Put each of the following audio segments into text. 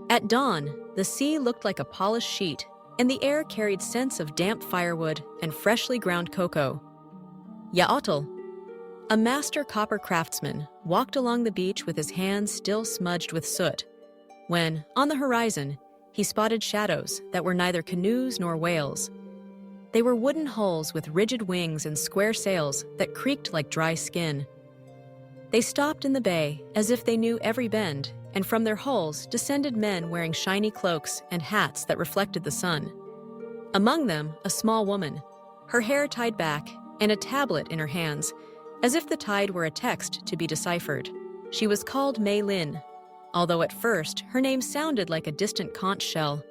At dawn, the sea looked like a polished sheet, and the air carried scents of damp firewood and freshly ground cocoa. Yaotl, a master copper craftsman, walked along the beach with his hands still smudged with soot, when, on the horizon, he spotted shadows that were neither canoes nor whales. They were wooden hulls with rigid wings and square sails that creaked like dry skin. They stopped in the bay as if they knew every bend, and from their hulls descended men wearing shiny cloaks and hats that reflected the sun. Among them, a small woman, her hair tied back and a tablet in her hands, as if the tide were a text to be deciphered. She was called Mei Lin, although at first her name sounded like a distant conch shell.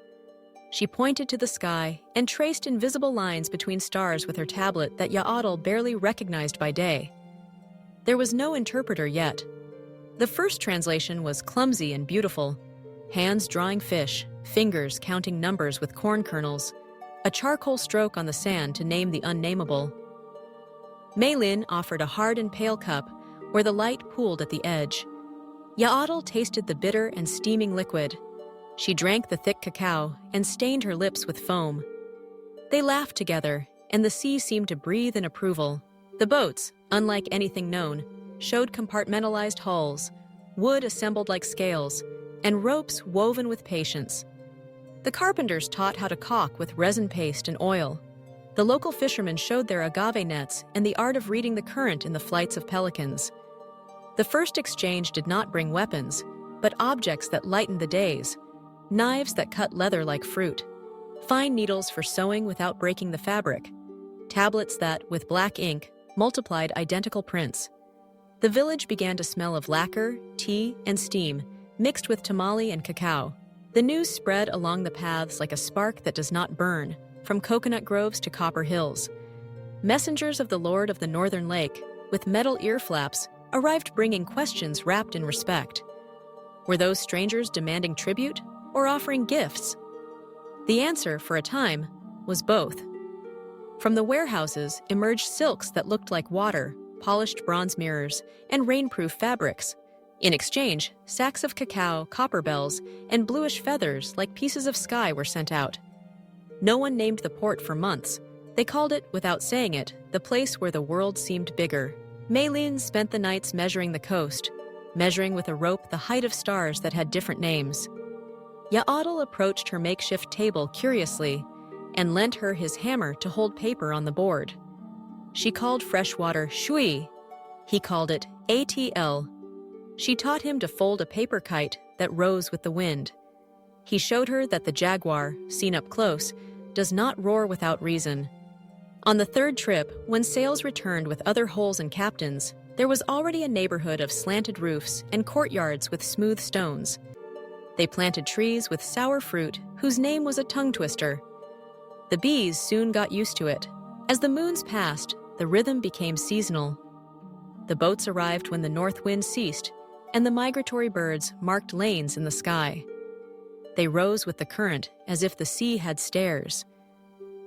She pointed to the sky and traced invisible lines between stars with her tablet that Yaotl barely recognized by day. There was no interpreter yet. The first translation was clumsy and beautiful, hands drawing fish, fingers counting numbers with corn kernels, a charcoal stroke on the sand to name the unnameable. Mei Lin offered a hard and pale cup where the light pooled at the edge. Yaotl tasted the bitter and steaming liquid. She drank the thick cacao and stained her lips with foam. They laughed together, and the sea seemed to breathe in approval. The boats, unlike anything known, showed compartmentalized hulls, wood assembled like scales, and ropes woven with patience. The carpenters taught how to caulk with resin paste and oil. The local fishermen showed their agave nets and the art of reading the current in the flights of pelicans. The first exchange did not bring weapons, but objects that lightened the days, knives that cut leather like fruit, fine needles for sewing without breaking the fabric, tablets that, with black ink, multiplied identical prints. The village began to smell of lacquer, tea, and steam, mixed with tamale and cacao. The news spread along the paths like a spark that does not burn, from coconut groves to copper hills. Messengers of the Lord of the Northern Lake, with metal ear flaps, arrived bringing questions wrapped in respect. Were those strangers demanding tribute or offering gifts? The answer, for a time, was both. From the warehouses emerged silks that looked like water, polished bronze mirrors, and rainproof fabrics. In exchange, sacks of cacao, copper bells, and bluish feathers like pieces of sky were sent out. No one named the port for months. They called it, without saying it, the place where the world seemed bigger. Mei Lin spent the nights measuring the coast, measuring with a rope the height of stars that had different names. Yaotl approached her makeshift table curiously and lent her his hammer to hold paper on the board. She called fresh water shui. He called it ATL. She taught him to fold a paper kite that rose with the wind. He showed her that the jaguar, seen up close, does not roar without reason. On the third trip, when sails returned with other hulls and captains, there was already a neighborhood of slanted roofs and courtyards with smooth stones. They planted trees with sour fruit whose name was a tongue twister. The bees soon got used to it. As the moons passed, the rhythm became seasonal. The boats arrived when the north wind ceased, and the migratory birds marked lanes in the sky. They rose with the current as if the sea had stairs.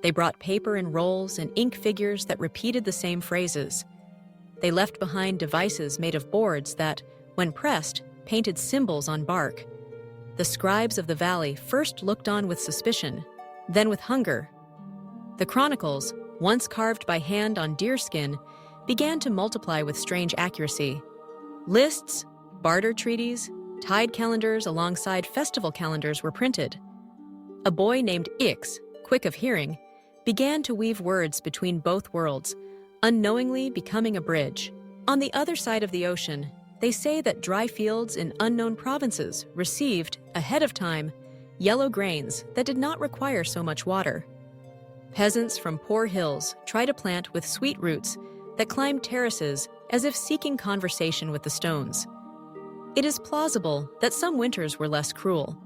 They brought paper and rolls and ink figures that repeated the same phrases. They left behind devices made of boards that, when pressed, painted symbols on bark. The scribes of the valley first looked on with suspicion, then with hunger. The chronicles, once carved by hand on deerskin, began to multiply with strange accuracy. Lists, barter treaties, tide calendars alongside festival calendars were printed. A boy named Ix, quick of hearing, began to weave words between both worlds, unknowingly becoming a bridge. On the other side of the ocean, they say that dry fields in unknown provinces received, ahead of time, yellow grains that did not require so much water. Peasants from poor hills try to plant with sweet roots that climbed terraces as if seeking conversation with the stones. It is plausible that some winters were less cruel.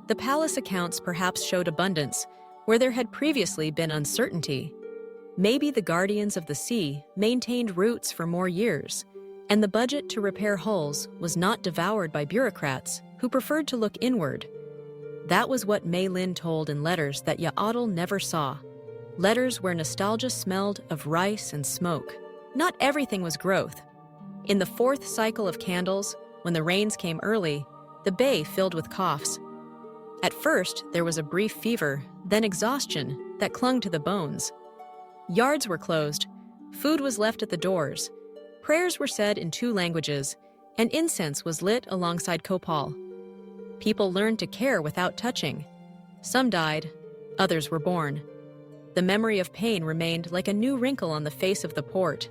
The palace accounts perhaps showed abundance where there had previously been uncertainty. Maybe the guardians of the sea maintained roots for more years, and the budget to repair hulls was not devoured by bureaucrats who preferred to look inward. That was what Mei Lin told in letters that Yaotl never saw. Letters where nostalgia smelled of rice and smoke. Not everything was growth. In the fourth cycle of candles, when the rains came early, the bay filled with coughs. At first, there was a brief fever, then exhaustion that clung to the bones. Yards were closed, food was left at the doors, prayers were said in 2 languages, and incense was lit alongside copal. People learned to care without touching. Some died, others were born. The memory of pain remained like a new wrinkle on the face of the port.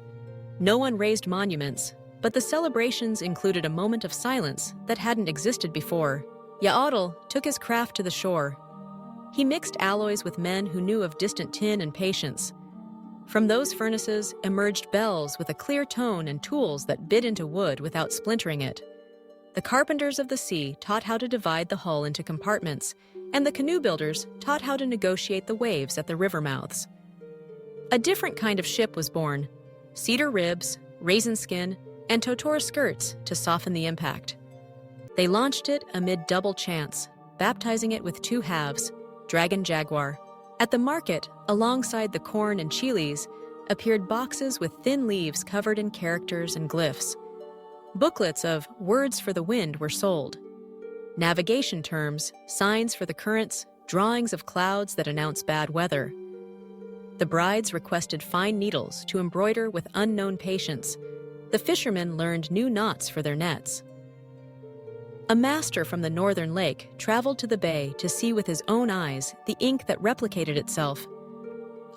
No one raised monuments, but the celebrations included a moment of silence that hadn't existed before. Yaotl took his craft to the shore. He mixed alloys with men who knew of distant tin and patience. From those furnaces emerged bells with a clear tone and tools that bit into wood without splintering it. The carpenters of the sea taught how to divide the hull into compartments, and the canoe builders taught how to negotiate the waves at the river mouths. A different kind of ship was born: cedar ribs, raisin skin, and totora skirts to soften the impact. They launched it amid double chants, baptizing it with 2 halves, Dragon Jaguar. At the market, alongside the corn and chilies, appeared boxes with thin leaves covered in characters and glyphs. Booklets of words for the wind were sold. Navigation terms, signs for the currents, drawings of clouds that announce bad weather. The brides requested fine needles to embroider with unknown patience. The fishermen learned new knots for their nets. A master from the northern lake traveled to the bay to see with his own eyes the ink that replicated itself.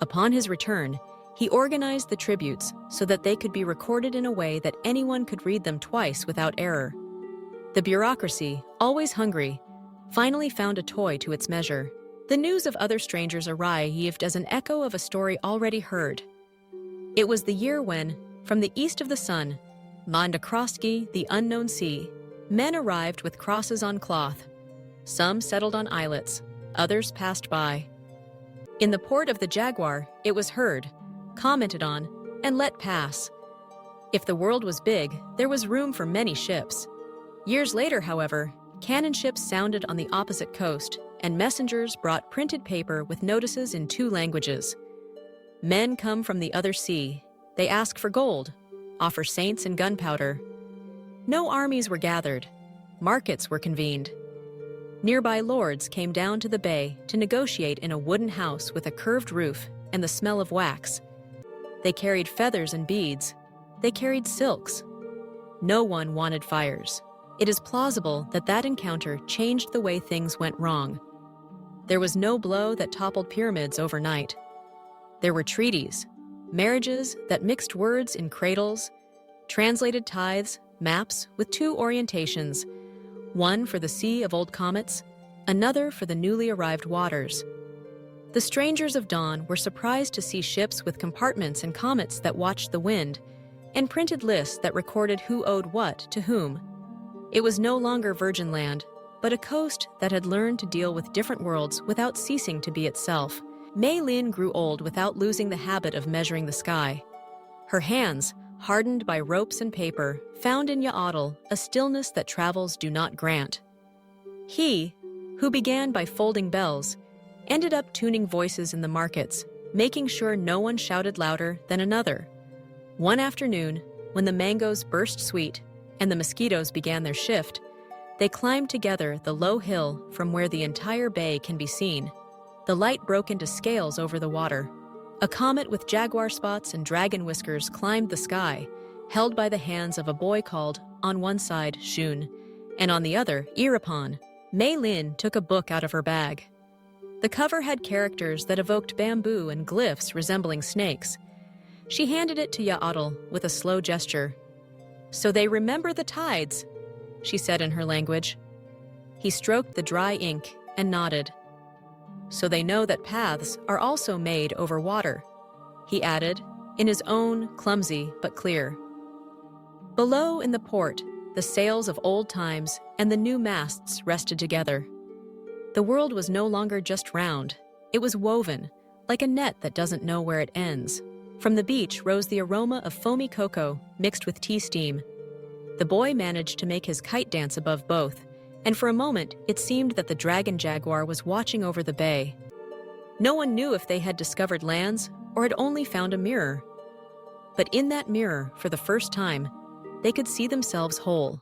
Upon his return, he organized the tributes so that they could be recorded in a way that anyone could read them twice without error. The bureaucracy, always hungry, finally found a toy to its measure. The news of other strangers arrived as an echo of a story already heard. It was the year when, from the east of the sun, Mandakroski, the unknown sea, men arrived with crosses on cloth. Some settled on islets, others passed by. In the port of the Jaguar, it was heard, commented on, and let pass. If the world was big, there was room for many ships. Years later, however, cannon ships sounded on the opposite coast, and messengers brought printed paper with notices in 2 languages. Men come from the other sea. They ask for gold, offer saints and gunpowder. No armies were gathered. Markets were convened. Nearby lords came down to the bay to negotiate in a wooden house with a curved roof and the smell of wax. They carried feathers and beads. They carried silks. No one wanted fires. It is plausible that that encounter changed the way things went wrong. There was no blow that toppled pyramids overnight. There were treaties, marriages that mixed words in cradles, translated tithes, maps with 2 orientations, one for the sea of old comets, another for the newly arrived waters. The strangers of dawn were surprised to see ships with compartments and comets that watched the wind, and printed lists that recorded who owed what to whom. It was no longer virgin land, but a coast that had learned to deal with different worlds without ceasing to be itself. Mei Lin grew old without losing the habit of measuring the sky. Her hands, hardened by ropes and paper, found in Yaotl a stillness that travels do not grant. He, who began by folding bells, ended up tuning voices in the markets, making sure no one shouted louder than another. One afternoon, when the mangoes burst sweet and the mosquitoes began their shift, they climbed together the low hill from where the entire bay can be seen. The light broke into scales over the water. A comet with jaguar spots and dragon whiskers climbed the sky, held by the hands of a boy called, on one side, Shun, and on the other, Irapon. Mei Lin took a book out of her bag. The cover had characters that evoked bamboo and glyphs resembling snakes. She handed it to Yaotl with a slow gesture. "So they remember the tides," she said in her language. He stroked the dry ink and nodded. "So they know that paths are also made over water," he added, in his own clumsy but clear. Below in the port, the sails of old times and the new masts rested together. The world was no longer just round. It was woven, like a net that doesn't know where it ends. From the beach rose the aroma of foamy cocoa mixed with tea steam. The boy managed to make his kite dance above both, and for a moment it seemed that the dragon jaguar was watching over the bay. No one knew if they had discovered lands or had only found a mirror. But in that mirror, for the first time, they could see themselves whole.